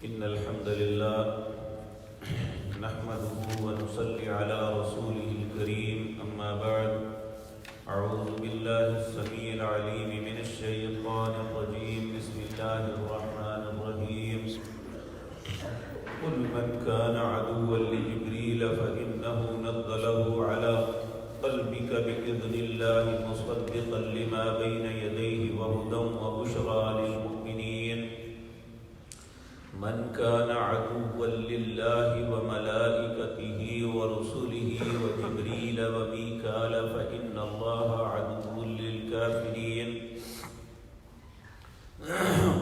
إن الحمد لله نحمده ونصلي على رسوله الكريم أما بعد أعوذ بالله السميع العليم من الشيطان الرجيم بسم الله الرحمن الرحيم قل من كان عدوا لجبريل فإنه نزله على قلبك بإذن الله مصدقا لما بين يديه وهدى وبشرى للمؤمنين من كان عدوا لله وملائكته ورسله وجبريل وميكال فإن الله عدو للكافرين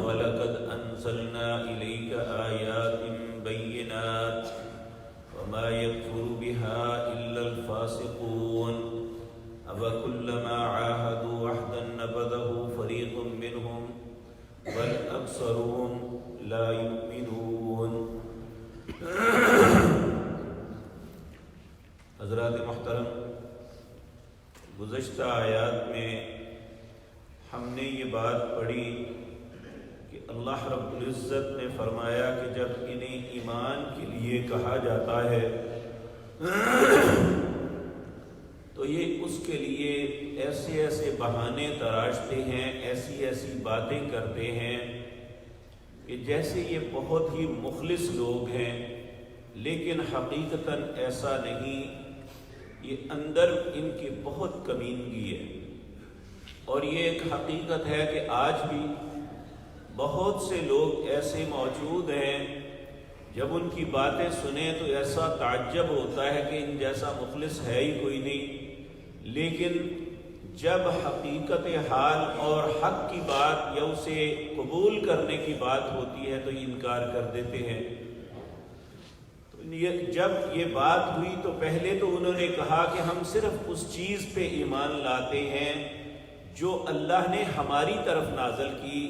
ولقد أنزلنا إليك آيات بينات وما يكفر بها إلا الفاسقون أفكلما عاهدوا عهدا نبذه فريق منهم بل أكثرهم لا يؤمنون. حضرات محترم، گزشتہ آیات میں ہم نے یہ بات پڑھی کہ اللہ رب العزت نے فرمایا کہ جب انہیں ایمان کے لیے کہا جاتا ہے تو یہ اس کے لیے ایسے ایسے بہانے تراشتے ہیں، ایسی ایسی باتیں کرتے ہیں کہ جیسے یہ بہت ہی مخلص لوگ ہیں، لیکن حقیقتاً ایسا نہیں. یہ اندر ان کی بہت کمینگی ہے، اور یہ ایک حقیقت ہے کہ آج بھی بہت سے لوگ ایسے موجود ہیں جب ان کی باتیں سنیں تو ایسا تعجب ہوتا ہے کہ ان جیسا مخلص ہے ہی کوئی نہیں، لیکن جب حقیقت حال اور حق کی بات یا اسے قبول کرنے کی بات ہوتی ہے تو یہ انکار کر دیتے ہیں. تو جب یہ بات ہوئی تو پہلے تو انہوں نے کہا کہ ہم صرف اس چیز پہ ایمان لاتے ہیں جو اللہ نے ہماری طرف نازل کی،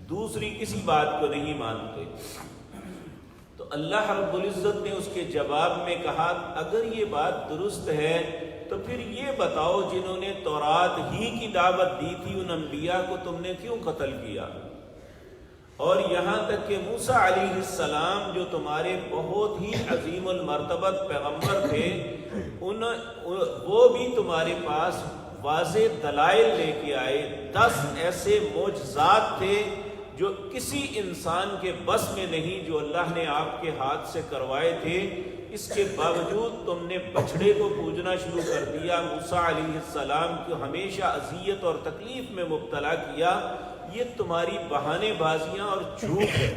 دوسری کسی بات کو نہیں مانتے. تو اللہ رب العزت نے اس کے جواب میں کہا اگر یہ بات درست ہے تو پھر یہ بتاؤ جنہوں نے تورات ہی کی دعوت دی تھی ان انبیاء کو تم نے کیوں قتل کیا؟ اور یہاں تک کہ موسیٰ علیہ السلام جو تمہارے بہت ہی عظیم المرتبت پیغمبر تھے، وہ بھی تمہارے پاس واضح دلائل لے کے آئے. 10 ایسے معجزات تھے جو کسی انسان کے بس میں نہیں، جو اللہ نے آپ کے ہاتھ سے کروائے تھے. اس کے باوجود تم نے بچھڑے کو پوجنا شروع کر دیا، موسیٰ علیہ السلام کو ہمیشہ اذیت اور تکلیف میں مبتلا کیا. یہ تمہاری بہانے بازیاں اور جھوٹ ہے.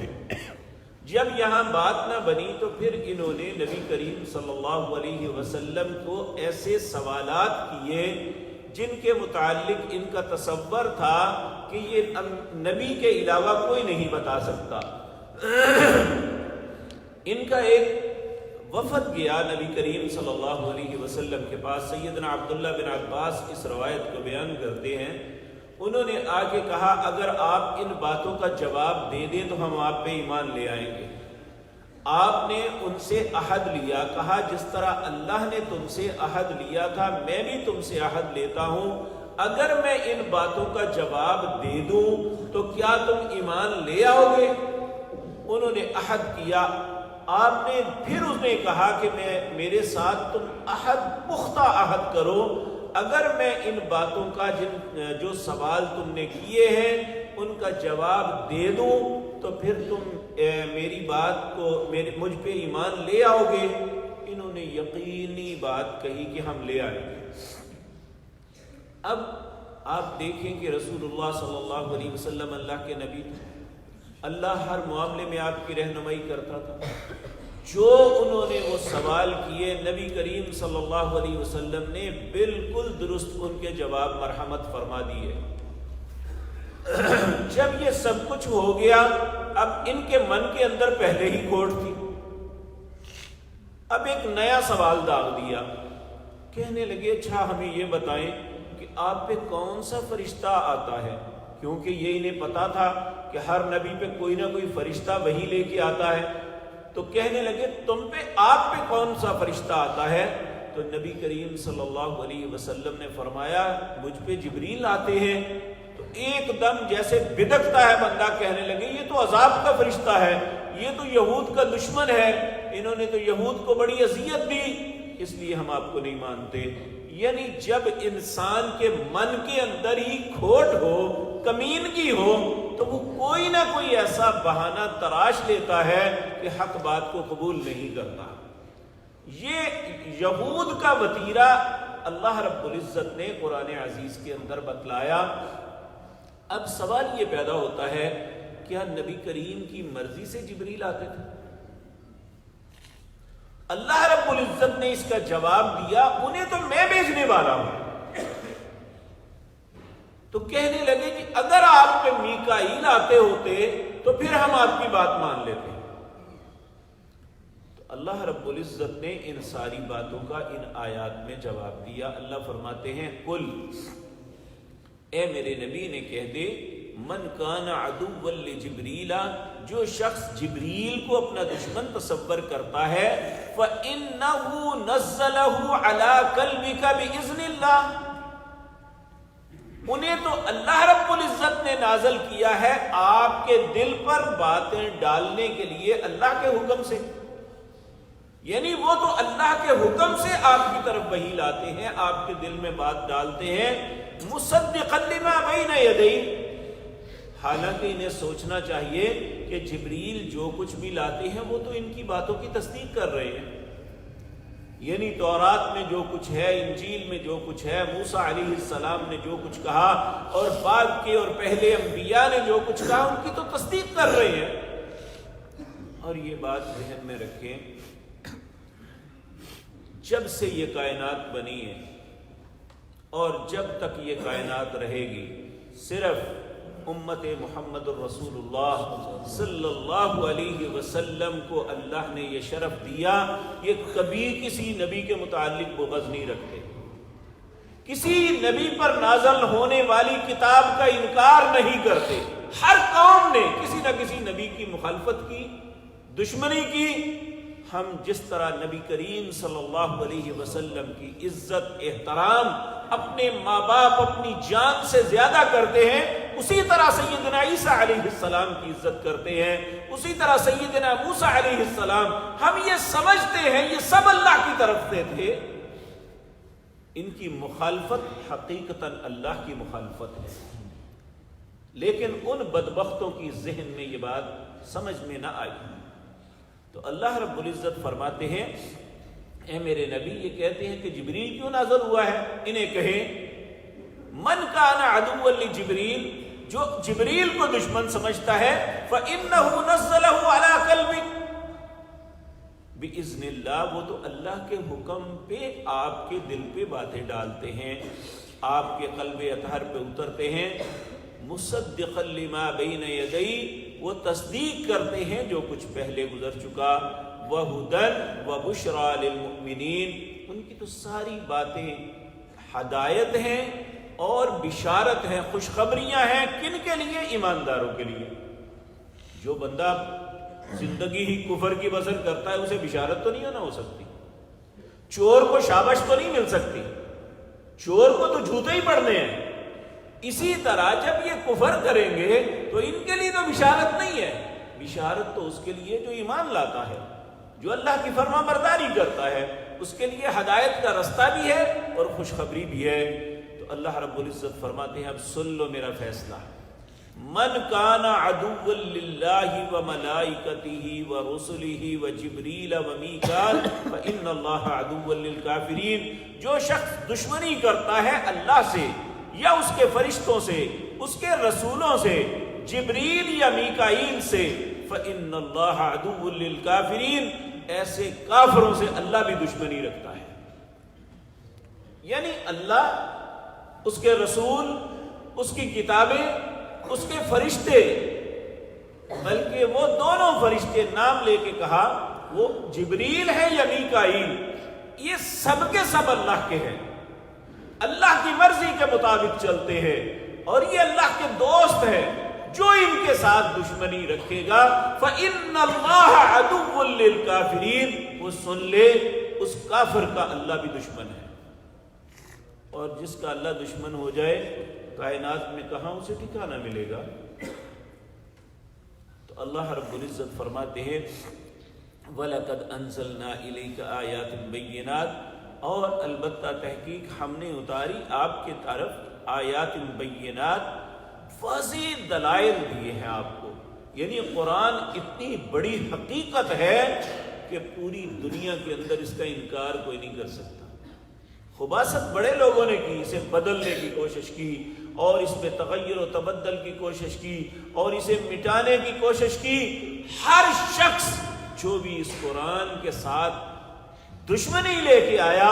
جب یہاں بات نہ بنی تو پھر انہوں نے نبی کریم صلی اللہ علیہ وسلم کو ایسے سوالات کیے جن کے متعلق ان کا تصور تھا کہ یہ نبی کے علاوہ کوئی نہیں بتا سکتا. ان کا ایک وفد گیا نبی کریم صلی اللہ علیہ وسلم کے پاس. سیدنا عبداللہ بن عباس اس روایت کو بیان کرتے ہیں، انہوں نے آ کے کہا اگر آپ ان باتوں کا جواب دے دیں تو ہم آپ پہ ایمان لے آئیں گے. آپ نے ان سے عہد لیا، کہا جس طرح اللہ نے تم سے عہد لیا تھا میں بھی تم سے عہد لیتا ہوں، اگر میں ان باتوں کا جواب دے دوں تو کیا تم ایمان لے آؤ گے؟ انہوں نے عہد کیا. آپ نے پھر اس نے کہا کہ میرے ساتھ تم عہد پختہ عہد کرو، اگر میں ان باتوں کا جو سوال تم نے کیے ہیں ان کا جواب دے دوں تو پھر تم میری بات کو مجھ پہ ایمان لے آؤ گے. انہوں نے یقینی بات کہی کہ ہم لے آئیں گے. اب آپ دیکھیں کہ رسول اللہ صلی اللہ علیہ وسلم اللہ کے نبی تھے، اللہ ہر معاملے میں آپ کی رہنمائی کرتا تھا. جو انہوں نے وہ سوال کیے نبی کریم صلی اللہ علیہ وسلم نے بالکل درست ان کے جواب مرحمت فرما دیے. جب یہ سب کچھ ہو گیا اب ان کے من کے اندر پہلے ہی کھوٹ تھی. اب ایک نیا سوال داغ دیا، کہنے لگے اچھا ہمیں یہ بتائیں کہ آپ پہ کون سا فرشتہ آتا ہے، کیونکہ یہ انہیں پتا تھا کہ ہر نبی پہ کوئی نہ کوئی فرشتہ وہی لے کے آتا ہے. تو کہنے لگے تم پہ آپ پہ کون سا فرشتہ آتا ہے؟ تو نبی کریم صلی اللہ علیہ وسلم نے فرمایا مجھ پہ جبریل آتے ہیں. تو ایک دم جیسے بدکتا ہے بندہ، کہنے لگے یہ تو عذاب کا فرشتہ ہے، یہ تو یہود کا دشمن ہے، انہوں نے تو یہود کو بڑی اذیت دی، اس لیے ہم آپ کو نہیں مانتے۔ یعنی جب انسان کے من کے اندر ہی کھوٹ ہو، کمینگی ہو، تو وہ کوئی نہ کوئی ایسا بہانہ تراش لیتا ہے کہ حق بات کو قبول نہیں کرتا۔ یہ یہود کا وتیرہ اللہ رب العزت نے قرآن عزیز کے اندر بتلایا۔ اب سوال یہ پیدا ہوتا ہے، کیا نبی کریم کی مرضی سے جبریل آتے تھے؟ اللہ رب العزت نے اس کا جواب دیا، انہیں تو میں بھیجنے والا ہوں۔ تو کہنے لگے کہ اگر آپ پہ میکائیل آتے ہوتے تو پھر ہم آپ کی بات مان لیتے۔ تو اللہ رب العزت نے ان ساری باتوں کا ان آیات میں جواب دیا۔ اللہ فرماتے ہیں، قل، اے میرے نبی نے کہہ دے، من کان عدوا لجبریل، جو شخص جبریل کو اپنا دشمن تصور کرتا ہے، فإنه نزله على قلبك بإذن اللہ، انہیں تو اللہ رب العزت نے نازل کیا ہے آپ کے دل پر باتیں ڈالنے کے لیے اللہ کے حکم سے۔ یعنی وہ تو اللہ کے حکم سے آپ کی طرف وحی لاتے ہیں، آپ کے دل میں بات ڈالتے ہیں، مصدقا لما بین یدیہ۔ حالانکہ انہیں سوچنا چاہیے کہ جبریل جو کچھ بھی لاتے ہیں وہ تو ان کی باتوں کی تصدیق کر رہے ہیں۔ یعنی تورات میں جو کچھ ہے، انجیل میں جو کچھ ہے، موسیٰ علیہ السلام نے جو کچھ کہا، اور بعد کے اور پہلے انبیاء نے جو کچھ کہا، ان کی تو تصدیق کر رہے ہیں۔ اور یہ بات ذہن میں رکھیں، جب سے یہ کائنات بنی ہے اور جب تک یہ کائنات رہے گی، صرف امت محمد الرسول اللہ صلی اللہ علیہ وسلم کو اللہ نے یہ شرف دیا، یہ کبھی کسی نبی کے متعلق بغض نہیں رکھتے، کسی نبی پر نازل ہونے والی کتاب کا انکار نہیں کرتے۔ ہر قوم نے کسی نہ کسی نبی کی مخالفت کی، دشمنی کی۔ ہم جس طرح نبی کریم صلی اللہ علیہ وسلم کی عزت، احترام اپنے ماں باپ، اپنی جان سے زیادہ کرتے ہیں، اسی طرح سیدنا عیسیٰ علیہ السلام کی عزت کرتے ہیں، اسی طرح سیدنا موسیٰ علیہ السلام۔ ہم یہ سمجھتے ہیں یہ سب اللہ کی طرف سے تھے، ان کی مخالفت حقیقتاً اللہ کی مخالفت ہے، لیکن ان بدبختوں کی ذہن میں یہ بات سمجھ میں نہ آئی۔ تو اللہ رب العزت فرماتے ہیں، اے میرے نبی، یہ کہتے ہیں کہ جبریل کیوں نازل ہوا ہے، انہیں کہیں، من کان عدوا لجبریل، جو جبریل کو دشمن سمجھتا ہے، فإنه نزله على قلبك بإذن اللہ، وہ تو اللہ کے حکم پہ آپ کے دل پہ باتیں ڈالتے ہیں، آپ کے قلب اطہر پہ اترتے ہیں، مصدقا لما بین یدیہ، وہ تصدیق کرتے ہیں جو کچھ پہلے گزر چکا، وَهُدًى وَبُشْرَى لِلْمُؤْمِنِينَ، ان کی تو ساری باتیں ہدایت ہیں اور بشارت ہیں، خوشخبریاں ہیں، کن کے لیے؟ ایمانداروں کے لیے۔ جو بندہ زندگی ہی کفر کی بسر کرتا ہے، اسے بشارت تو نہیں ہو سکتی، چور کو شابش تو نہیں مل سکتی، چور کو تو جوتے ہی پڑنے ہیں۔ اسی طرح جب یہ کفر کریں گے تو ان کے لیے تو بشارت نہیں ہے، بشارت تو اس کے لیے جو ایمان لاتا ہے، جو اللہ کی فرما برداری کرتا ہے، اس کے لیے ہدایت کا رستہ بھی ہے اور خوشخبری بھی ہے۔ تو اللہ رب العزت فرماتے ہیں، اب سن لو میرا فیصلہ، من کان عدوا للہ وملائکتہ ورسلہ وجبریل ومیکال فإن اللہ عدو للکافرین، جو شخص دشمنی کرتا ہے اللہ سے یا اس کے فرشتوں سے، اس کے رسولوں سے، جبریل یا میکائیل سے، فإن اللہ عدو للکافرین، ایسے کافروں سے اللہ بھی دشمنی رکھتا ہے۔ یعنی اللہ، اس کے رسول، اس کی کتابیں، اس کے فرشتے، بلکہ وہ دونوں فرشتے نام لے کے کہا، وہ جبریل ہے یا میکائیل، یہ سب کے سب اللہ کے ہیں، اللہ کی مرضی کے مطابق چلتے ہیں، اور یہ اللہ کے دوست ہیں۔ جو ان کے ساتھ دشمنی رکھے گا، فإن اللہ عدو للکافرین، وہ سن لے اس کافر کا اللہ بھی دشمن ہے، اور جس کا اللہ دشمن ہو جائے کائنات میں کہاں اسے ٹھکانہ ملے گا؟ تو تو اللہ رب العزت فرماتے ہیں وَلَقَدْ أَنزَلْنَا إِلَيْكَ آيَاتٍ بَيِّنَاتٍ، اور البتہ تحقیق ہم نے اتاری آپ کے طرف آیات بینات، واضح دلائل دیے ہیں آپ کو. یعنی قرآن اتنی بڑی حقیقت ہے کہ پوری دنیا کے اندر اس کا انکار کوئی نہیں کر سکتا. خباثت بڑے لوگوں نے کی، اسے بدلنے کی کوشش کی اور اس میں تغیر و تبدل کی کوشش کی اور اسے مٹانے کی کوشش کی. ہر شخص جو بھی اس قرآن کے ساتھ دشمنی لے کے آیا،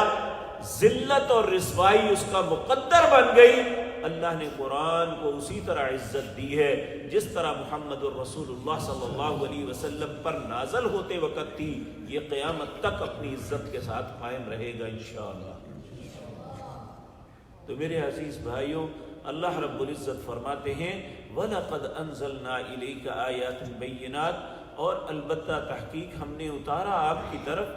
ذلت اور رسوائی اس کا مقدر بن گئی. اللہ نے قرآن کو اسی طرح عزت دی ہے جس طرح محمد الرسول اللہ صلی اللہ علیہ وسلم پر نازل ہوتے وقت تھی. یہ قیامت تک اپنی عزت کے ساتھ قائم رہے گا انشاءاللہ. تو میرے عزیز بھائیوں، اللہ رب العزت فرماتے ہیں وَلَقَدْ أَنزَلْنَا إِلَيْكَ آيَاتٍ بَيِّنَاتٍ، اور البتہ تحقیق ہم نے اتارا آپ کی طرف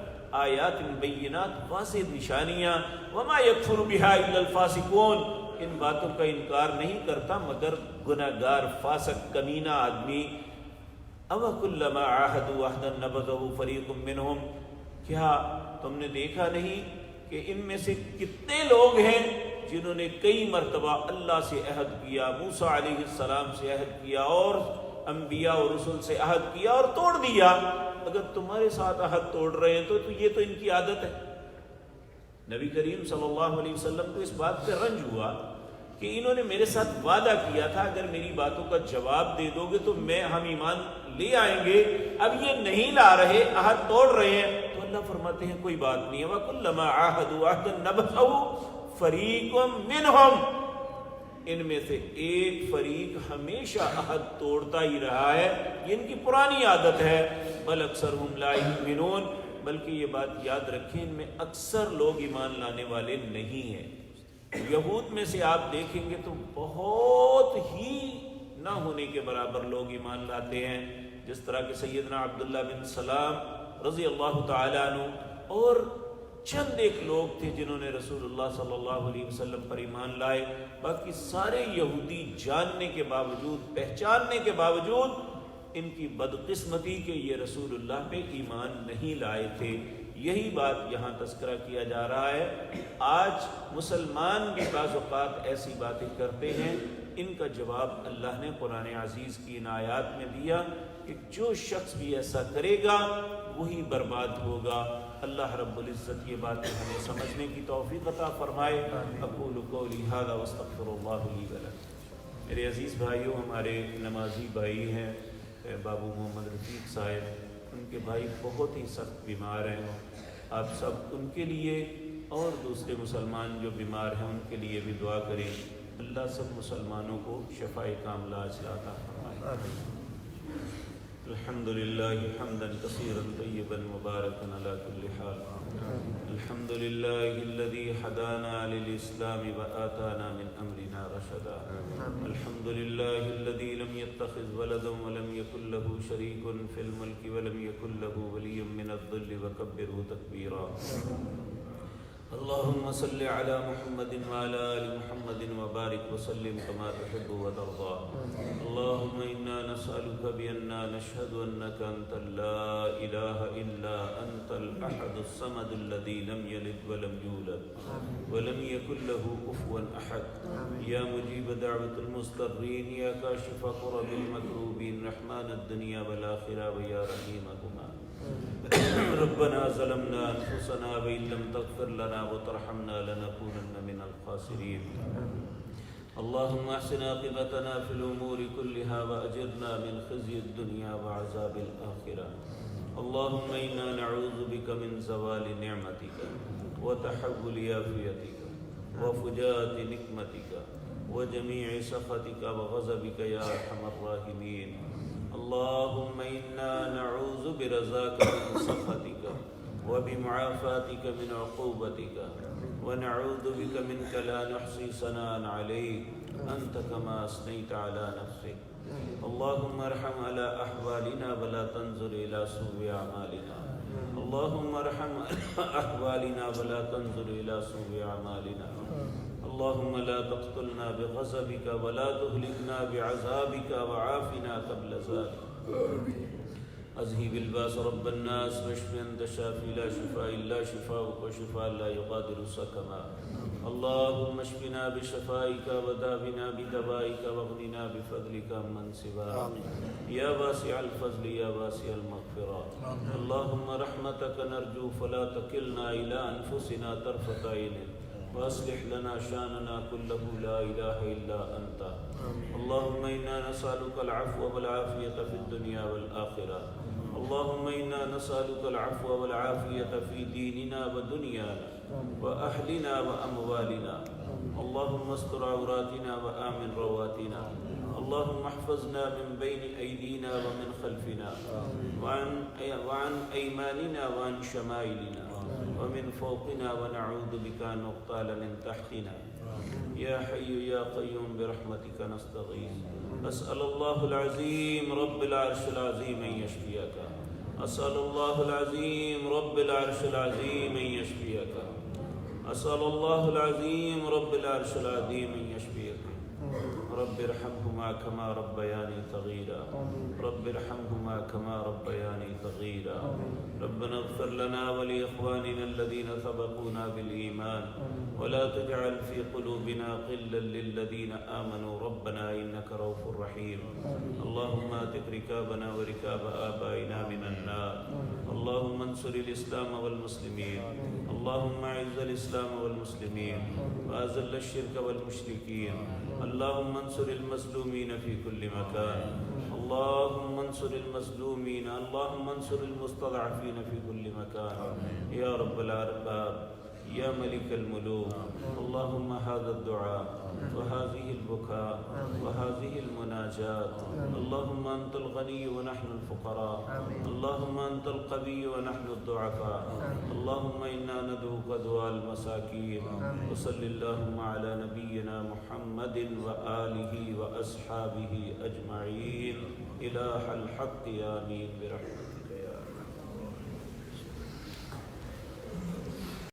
آیات بینات، واضح نشانیاں. وَمَا يَكْفُرُ بِهَا إِلَّا الْفَاسِقُونَ، ان باتوں کا انکار نہیں کرتا مگر گناہگار فاسق کمینہ آدمی. أَوَكُلَّمَا عَاهَدُوا عَهْدًا نَبَذَهُ فَرِيقٌ مِّنْهُمْ، کیا تم نے دیکھا نہیں کہ ان میں سے کتنے لوگ ہیں جنہوں نے کئی مرتبہ اللہ سے عہد کیا، موسیٰ علیہ السلام سے عہد کیا اور انبیاء اور رسل سے عہد کیا اور توڑ دیا. اگر تمہارے ساتھ عہد توڑ رہے ہیں تو یہ تو ان کی عادت ہے. نبی کریم صلی اللہ علیہ وسلم کو اس بات پہ رنج ہوا کہ انہوں نے میرے ساتھ وعدہ کیا تھا اگر میری باتوں کا جواب دے دو گے تو ہم ایمان لے آئیں گے. اب یہ نہیں لا رہے، عہد توڑ رہے ہیں. تو اللہ فرماتے ہیں کوئی بات نہیں ہے. وَكُلَّمَا عَاهَدُوا عَهْدًا نَبَذَهُ فَرِيقٌ مِّنْهُمْ، ان میں سے ایک فریق ہمیشہ عہد توڑتا ہی رہا ہے، یہ ان کی پرانی عادت ہے. بل اکثرهم لا یؤمنون، بلکہ یہ بات یاد رکھیں ان میں اکثر لوگ ایمان لانے والے نہیں ہیں. یہود میں سے آپ دیکھیں گے تو بہت ہی نہ ہونے کے برابر لوگ ایمان لاتے ہیں، جس طرح کہ سیدنا عبداللہ بن سلام رضی اللہ تعالیٰ عنہ اور چند ایک لوگ تھے جنہوں نے رسول اللہ صلی اللہ علیہ وسلم پر ایمان لائے. باقی سارے یہودی جاننے کے باوجود، پہچاننے کے باوجود ان کی بدقسمتی کہ یہ رسول اللہ پہ ایمان نہیں لائے تھے. یہی بات یہاں تذکرہ کیا جا رہا ہے. آج مسلمان بھی بعض اوقات ایسی باتیں کرتے ہیں، ان کا جواب اللہ نے قرآن عزیز کی ان آیات میں دیا کہ جو شخص بھی ایسا کرے گا وہی برباد ہوگا. اللہ رب العزت یہ باتیں ہمیں سمجھنے کی توفیق عطا فرمائے. اقول قولی ھذا واستغفر اللہ لی ولکم. میرے عزیز بھائیوں، ہمارے نمازی بھائی ہیں بابو محمد رفیق صاحب، ان کے بھائی بہت ہی سخت بیمار ہیں. آپ سب ان کے لیے اور دوسرے مسلمان جو بیمار ہیں ان کے لیے بھی دعا کریں. اللہ سب مسلمانوں کو شفائے کاملہ عاجلہ عطا فرمائے. الحمد لله حمدا كثيرا طيبا مباركا على كل حال. الحمد لله الذي هدانا للإسلام وآتانا من أمرنا رشدا. الحمد لله الذي لم يتخذ ولدا ولم يكن له شريك في الملك ولم يكن له ولي من الذل وكبره تكبيرا. اللهم صل على محمد وعلى آل محمد وبارك وسلم كما تحب وترضى. اللهم إنا نسألك بأننا نشهد أنك أنت لا إله إلا أنت الأحد الصمد الذي لم يلد ولم يولد ولم يكن له كفوا أحد. يا مجيب دعوة المضطرين، يا كاشف كرب المكروبين، رحمن الدنيا والآخرة ويا رحيمهما. ربنا ظلمنا أنفسنا وإن لم تغفر لنا وترحمنا لنكونن من الخاسرين. اللهم احسن عاقبتنا في الأمور كلها وأجرنا من خزي الدنيا وعذاب الآخرة. اللهم إنا نعوذ بك من زوال نعمتك وتحول عافيتك وفجاءة نقمتك وجميع سخطك وغضبك يا أرحم الراحمين. اللهم إنا نعوذ برضاك من سخطك وبمعافاتك من عقوبتك ونعوذ بك منك لا نحصي ثناء عليك أنت كما أثنيت على نفسك. اللهم ارحم على أحوالنا ولا تنظر إلى سوء أعمالنا. اللهم ارحم أحوالنا ولا تنظر إلى سوء أعمالنا. اللهم لا تقتلنا بغضبك ولا تهلكنا بعذابك وعافنا قبل ذلك. أذهب الباس رب الناس واشف أنت الشافي لا شفاء إلا شفاؤك وشفاء لا يغادر سقما. اللهم اشفنا بشفائك وداونا بدوائك واغننا بفضلك من سواك يا واسع الفضل يا واسع المغفرة. اللهم رحمتك نرجو فلا تكلنا إلى أنفسنا طرفة عين وأصلح لنا شأننا كله لا إله إلا أنت. اللهم إنا نسألك العفو والعافية في الدنيا والآخرة. اللهم إنا نسألك العفو والعافية في ديننا ودنيانا وأهلنا وأموالنا. اللهم استر عوراتنا وآمن رواتنا. اللهم احفظنا من بين أيدينا ومن خلفنا وعن أيماننا وعن شمائلنا ومن فوقنا ونعوذ بك أن نغتال من تحتنا. يا حي يا قيوم برحمتك نستغيث. أسأل الله العظيم رب العرش العظيم أن يشفيك. أسأل الله العظيم رب العرش العظيم أن يشفيك. أسأل الله العظيم رب العرش العظيم أن يشفيك. رب ارحمهما كما ربياني صغيرا. رب ارحمهما كما ربياني صغيرا. ربنا اغفر لنا ولإخواننا الذين سبقونا بالإيمان ولا تجعل في قلوبنا غلا للذين آمنوا ربنا إنك رؤوف رحيم. اللهم اعتق ركابنا وركاب آبائنا من النار. اللهم انصر الإسلام والمسلمين. اللهم أعز الإسلام والمسلمين وأذل الشرك والمشركين. اللهم انصر المظلومين في كل مكان. اللهم انصر المظلومين. اللهم انصر المستضعفين في كل مكان. يا رب الأرباب يا ملك الملوك. اللهم هذا الدعاء وهذه البكاء وهذه المناجات. اللهم أنت الغني ونحن الفقراء. اللهم أنت القوي ونحن الضعفاء. اللهم إنا ندعوك دعاء المساكين. وصل اللهم على نبينا محمد وآله وأصحابه أجمعين. إله الحق آمين برحمتك.